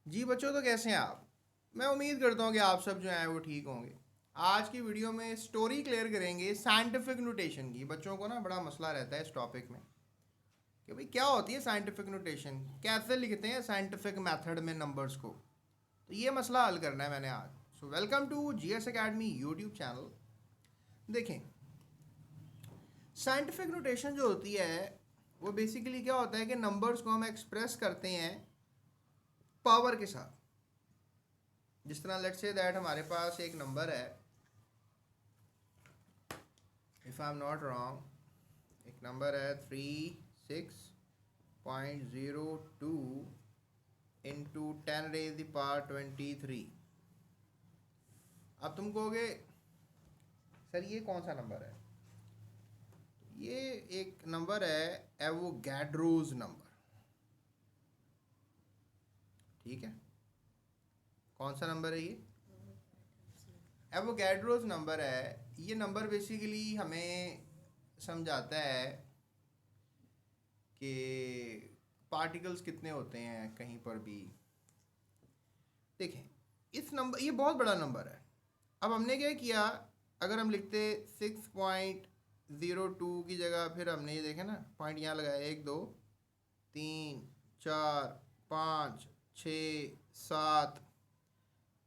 जी बच्चों, तो कैसे हैं आप। मैं उम्मीद करता हूँ कि आप सब जो हैं वो ठीक होंगे। आज की वीडियो में स्टोरी क्लियर करेंगे साइंटिफिक नोटेशन की। बच्चों को ना बड़ा मसला रहता है इस टॉपिक में कि भाई क्या होती है साइंटिफिक नोटेशन, कैसे लिखते हैं साइंटिफिक मेथड में नंबर्स को। तो ये मसला हल करना है मैंने आज। So welcome to GS Academy YouTube channel. देखें, साइंटिफिक नोटेशन जो होती है वो बेसिकली क्या होता है कि नंबर्स को हम एक्सप्रेस करते हैं पावर के साथ। जिस तरह लेट्स से दैट हमारे पास एक नंबर है, if I am not wrong, एक नंबर है 36.02 इंटू 10⁻23। अब तुम कहोगे सर ये कौन सा नंबर है। ये एक नंबर है एवोगैड्रोज नंबर। ठीक है, कौन सा नंबर है ये? एवोगैड्रोज नंबर है। ये नंबर बेसिकली हमें समझाता है कि पार्टिकल्स कितने होते हैं कहीं पर भी। देखें, इस नंबर, ये बहुत बड़ा नंबर है। अब हमने क्या किया, अगर हम लिखते 6.02 की जगह, फिर हमने ये देखे ना पॉइंट यहाँ लगाया, 1 2 3 4 5 6 7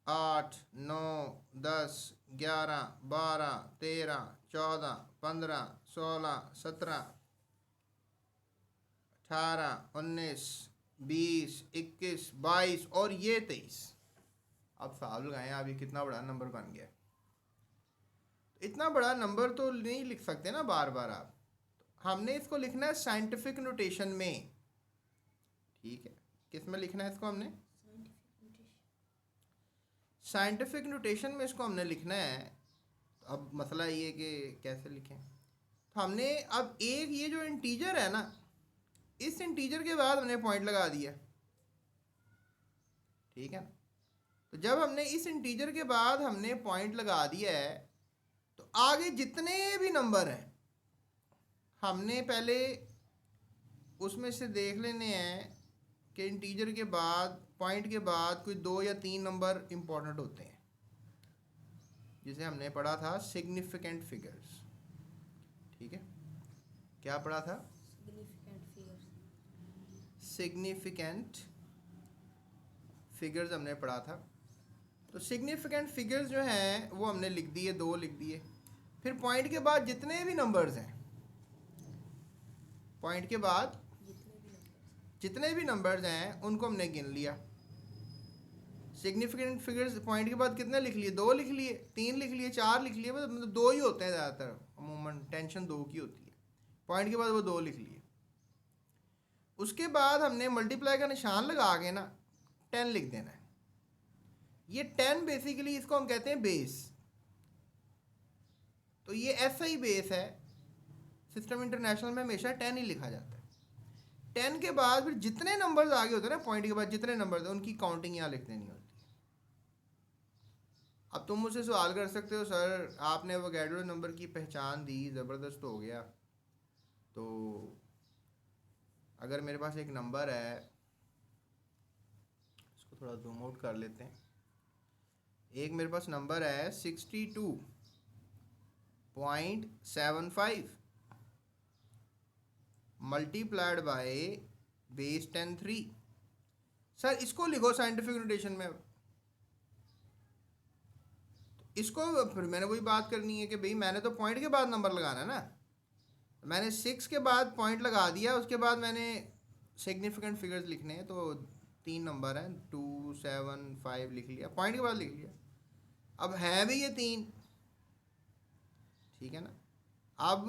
8 9 10 11 12 13 14 15 16 17 18 19 20 21 22 और ये 23। अब साहब लगाएं, अब ये कितना बड़ा नंबर बन गया। इतना बड़ा नंबर तो नहीं लिख सकते ना बार बार आप। हमने इसको लिखना है साइंटिफिक नोटेशन में। ठीक है, किस में लिखना है इसको हमने? साइंटिफिक नोटेशन में इसको हमने लिखना है। तो अब मसला ये है कि कैसे लिखें। तो हमने अब एक ये जो इंटीजर है ना, इस इंटीजर के बाद हमने पॉइंट लगा दिया। ठीक है ना, तो जब हमने इस इंटीजर के बाद हमने पॉइंट लगा दिया है, तो आगे जितने भी नंबर हैं हमने पहले उसमें से देख लेने हैं कि इंटीजर के बाद, पॉइंट के बाद कोई 2 या 3 नंबर इंपॉर्टेंट होते हैं, जिसे हमने पढ़ा था सिग्निफिकेंट फिगर्स। ठीक है, क्या पढ़ा था? सिग्निफिकेंट फिगर्स हमने पढ़ा था। तो सिग्निफिकेंट फिगर्स जो हैं वो हमने लिख दिए, 2 लिख दिए। फिर पॉइंट के बाद जितने भी नंबर्स हैं, पॉइंट के बाद जितने भी नंबर्स हैं उनको हमने गिन लिया। सिग्निफिकेंट फिगर्स पॉइंट के बाद कितने लिख लिए? 2 लिख लिए, 3 लिख लिए, 4 लिख लिए, मतलब 2 ही होते हैं ज़्यादातर, अमूमन टेंशन 2 की होती है। पॉइंट के बाद वो 2 लिख लिए। उसके बाद हमने मल्टीप्लाई का निशान लगा के ना 10 लिख देना है। ये 10 बेसिकली इसको हम कहते हैं बेस। तो ये ऐसा ही बेस है, सिस्टम इंटरनेशनल में हमेशा 10 ही लिखा जाता है। 10 के बाद फिर जितने नंबर्स आगे होते हैं ना, पॉइंट के बाद जितने नंबर्स हैं उनकी काउंटिंग यहाँ लिख देनी होती है। अब तुम मुझसे सवाल कर सकते हो, सर आपने एवोगैड्रो नंबर की पहचान दी, ज़बरदस्त हो गया। तो अगर मेरे पास एक नंबर है, इसको थोड़ा जूम आउट कर लेते हैं। एक मेरे पास नंबर है 62.75 मल्टीप्लाइड बाय बेस 10 3। सर इसको लिखो साइंटिफिक नोटेशन में। इसको फिर मैंने वही बात करनी है कि भाई मैंने तो पॉइंट के बाद नंबर लगाना है ना। मैंने 6 के बाद पॉइंट लगा दिया, उसके बाद मैंने सिग्निफिकेंट फिगर्स लिखने हैं। तो 3 नंबर हैं, 2 7 5 लिख लिया, पॉइंट के बाद लिख लिया। अब है भी ये 3। ठीक है ना, अब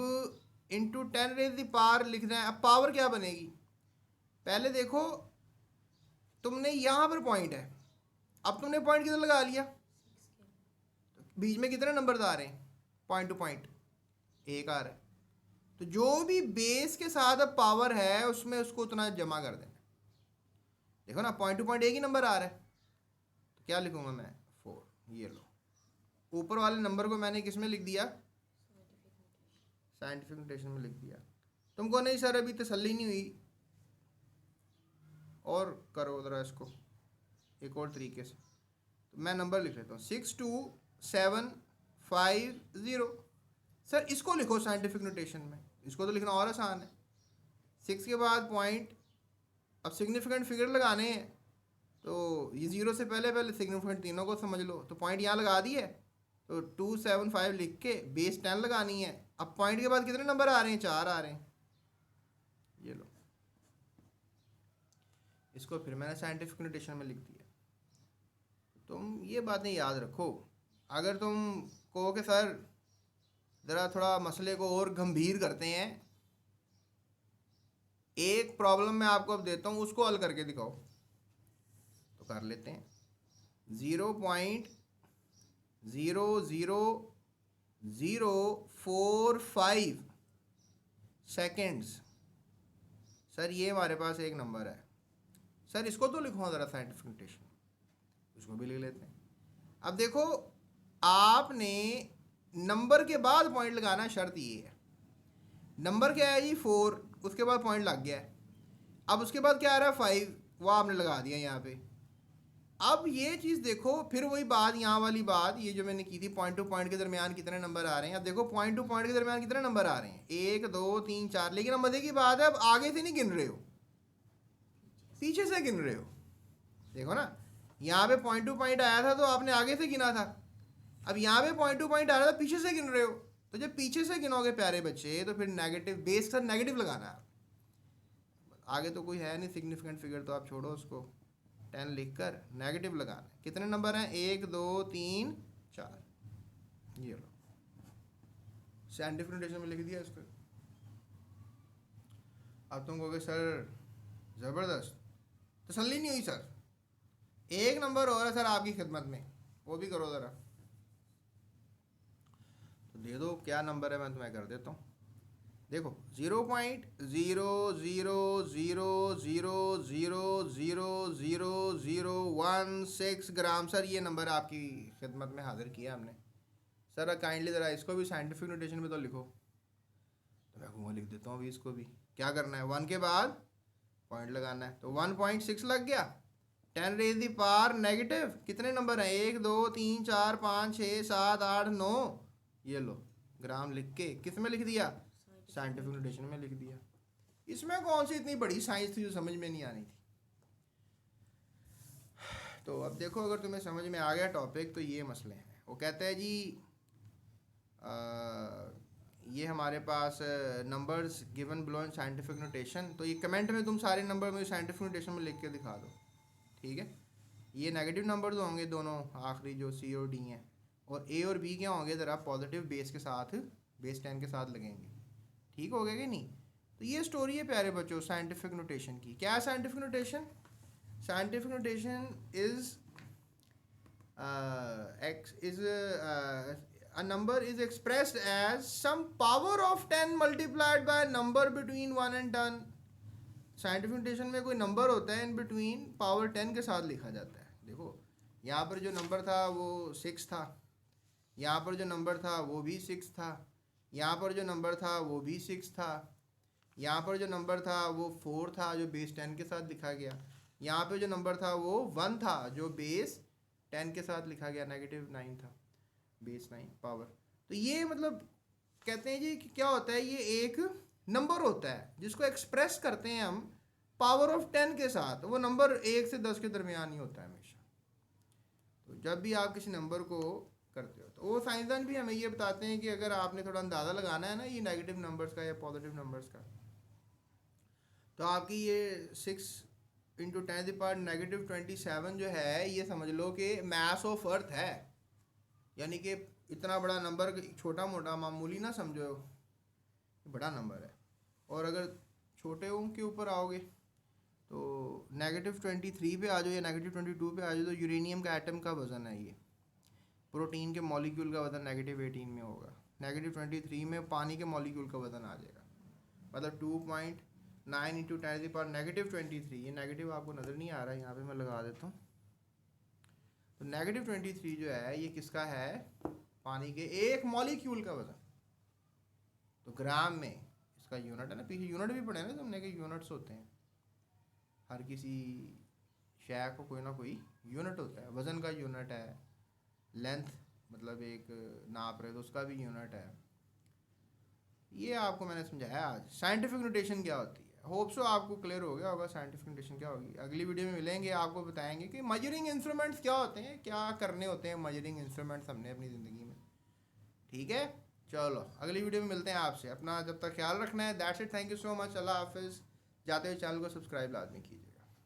इंटू 10⁻⁴ लिखना है। अब पावर क्या बनेगी? पहले देखो, तुमने यहाँ पर पॉइंट है, अब तुमने पॉइंट किधर लगा लिया? तो बीच में कितने नंबर आ रहे हैं पॉइंट टू पॉइंट? एक आ रहा है। तो जो भी बेस के साथ अब पावर है उसमें उसको उतना जमा कर देना। देखो ना, पॉइंट टू पॉइंट एक ही नंबर आ रहा है, तो क्या लिखूंगा मैं? 4। ये लो, ऊपर वाले नंबर को मैंने किस में लिख दिया? साइंटिफिक नोटेशन में लिख दिया। तुमको नहीं सर अभी तसल्ली नहीं हुई, और करो ज़रा इसको। एक और तरीके से, तो मैं नंबर लिख लेता हूँ 62750। सर इसको लिखो साइंटिफिक नोटेशन में, इसको तो लिखना और आसान है। 6 के बाद पॉइंट, अब सिग्निफिकेंट फिगर लगाने हैं तो ये 0 से पहले पहले सिग्निफिकेंट तीनों को समझ लो, तो पॉइंट यहाँ लगा दिए, तो 275 लिख के बेस 10 लगानी है। अब पॉइंट के बाद कितने नंबर आ रहे हैं, 4 आ रहे हैं, ये लो, इसको फिर मैंने साइंटिफिक नोटेशन में लिख दिया। तुम ये बातें याद रखो। अगर तुम कहो कि सर ज़रा थोड़ा मसले को और गंभीर करते हैं, एक प्रॉब्लम मैं आपको अब देता हूँ, उसको हल करके दिखाओ, तो कर लेते हैं। 0.000045 सेकेंड्स। सर ये हमारे पास एक नंबर है, सर इसको तो लिखो ज़रा साइंटिफिक नोटेशन, इसको भी लिख लेते हैं। अब देखो, आपने नंबर के बाद पॉइंट लगाना, शर्त ये है, नंबर क्या है जी 4, उसके बाद पॉइंट लग गया है। अब उसके बाद क्या आ रहा है 5, वो आपने लगा दिया यहाँ पे। अब ये चीज़ देखो, फिर वही बात, यहाँ वाली बात, ये जो मैंने की थी, पॉइंट टू पॉइंट के दरमियान कितने नंबर आ रहे हैं। अब देखो पॉइंट टू पॉइंट के दरमियान कितने नंबर आ रहे हैं, 1 2 3 4, लेकिन अब मजे की बात है, अब आगे से नहीं गिन रहे हो, पीछे से गिन रहे हो। देखो ना, यहाँ पे पॉइंट टू पॉइंट आया था तो आपने आगे से गिना था, अब यहाँ पे पॉइंट टू पॉइंट आ रहा था, पीछे से गिन रहे हो। तो जब पीछे से गिनोगे प्यारे बच्चे, तो फिर नेगेटिव बेस का नेगेटिव लगाना है। आगे तो कोई है नहीं सिग्निफिकेंट फिगर, तो आप छोड़ो उसको, 10 लिख कर नेगेटिव लगाना है। कितने नंबर हैं, 1 2 3 4, ये लो, साइंटिफिक नोटेशन में लिख दिया इसको। अब तुम कहोगे सर ज़बरदस्त, तसल्ली नहीं हुई सर, एक नंबर और है सर आपकी खिदमत में, वो भी करो ज़रा। तो दे दो, क्या नंबर है मैं तुम्हें कर देता हूँ। देखो 0.0000000016 ग्राम, सर ये नंबर आपकी खिदमत में हाजिर किया हमने। सर काइंडली ज़रा इसको भी साइंटिफिक नोटेशन में तो लिखो। तो मैं कहूँगा लिख देता हूँ अभी, इसको भी क्या करना है, 1 के बाद पॉइंट लगाना है, तो 1.6 लग गया। 10 रेज़ दी पावर नेगेटिव, कितने नंबर हैं, 1 2 3 4 5 6 7 8 9, ये लो ग्राम लिख के किस में लिख दिया, साइंटिफिक नोटेशन में लिख दिया। इसमें कौन सी इतनी बड़ी साइंस थी जो समझ में नहीं आनी थी। तो अब देखो, अगर तुम्हें समझ में आ गया टॉपिक, तो ये मसले हैं। वो कहते हैं जी ये हमारे पास numbers given below in scientific notation, तो ये कमेंट में तुम सारे नंबर मुझे साइंटिफिक नोटेशन में लिख के दिखा दो, ठीक है। ये नेगेटिव नंबर्स होंगे दोनों आखिरी जो सी और डी हैं, और ए और बी क्या होंगे, ज़रा पॉजिटिव बेस के साथ, बेस 10 के साथ लगेंगे, ठीक हो गया कि नहीं। तो ये स्टोरी है प्यारे बच्चों साइंटिफिक नोटेशन की। क्या है scientific notation, scientific notation is a number is expressed as some power of 10 multiplied by number between 1 and 10। Scientific notation में कोई नंबर होता है इन बिटवीन पावर 10 के साथ लिखा जाता है। देखो यहाँ पर जो नंबर था वो 6 था, यहाँ पर जो नंबर था वो भी 6 था, यहाँ पर जो नंबर था वो भी 6 था, यहाँ पर जो नंबर था वो 4 था जो बेस 10 के साथ लिखा गया, यहाँ पे जो नंबर था वो 1 था जो बेस 10 के साथ लिखा गया, नेगेटिव 9 था, बेस 9 पावर। तो ये मतलब कहते हैं जी कि क्या होता है, ये एक नंबर होता है जिसको एक्सप्रेस करते हैं हम पावर ऑफ 10 के साथ। वो नंबर 1 से 10 के दरमियान ही होता है हमेशा। तो जब भी आप किसी नंबर को करते हो, तो वो साइंसदान भी हमें ये बताते हैं कि अगर आपने थोड़ा अंदाज़ा लगाना है ना ये नेगेटिव नंबर्स का या पॉजिटिव नंबर्स का, तो आपकी ये 6 इंटू 10⁻⁻27 जो है, ये समझ लो कि मास ऑफ अर्थ है, यानी कि इतना बड़ा नंबर छोटा मोटा मामूली ना समझो, बड़ा नंबर है। और अगर छोटे अंक के ऊपर आओगे तो -23 पे आ जाओ या -22 पे आ जाओ, तो यूरेनियम का एटम का वज़न है ये, प्रोटीन के मॉलिक्यूल का वज़न -18 में होगा, -23 में पानी के मॉलिक्यूल का वज़न आ जाएगा, मतलब 2.9 इंटू 10⁻⁻23। ये नेगेटिव आपको नज़र नहीं आ रहा है, यहाँ पे मैं लगा देता हूँ। तो -23 जो है ये किसका है, पानी के एक मॉलिक्यूल का वज़न। तो ग्राम में इसका यूनिट है ना, पीछे यूनिट भी पढ़े ना तुमने कि यूनिट्स होते हैं हर किसी शय को कोई ना कोई यूनिट होता है, वज़न का यूनिट है, लेंथ मतलब एक नाप रहे तो उसका भी यूनिट है। ये आपको मैंने समझाया आज साइंटिफिक नोटेशन क्या होती है। होप सो आपको क्लियर हो गया होगा साइंटिफिक नोटेशन क्या होगी। अगली वीडियो में मिलेंगे, आपको बताएंगे कि मेजरिंग इंस्ट्रूमेंट्स क्या होते हैं, क्या करने होते हैं मेजरिंग इंस्ट्रूमेंट्स हमने अपनी ज़िंदगी में। ठीक है, चलो अगली वीडियो में मिलते हैं आपसे। अपना जब तक ख्याल रखना है। That's it, thank you so much, अल्लाह हाफिज़। जाते हुए चैनल को सब्सक्राइब लाजमी कीजिए।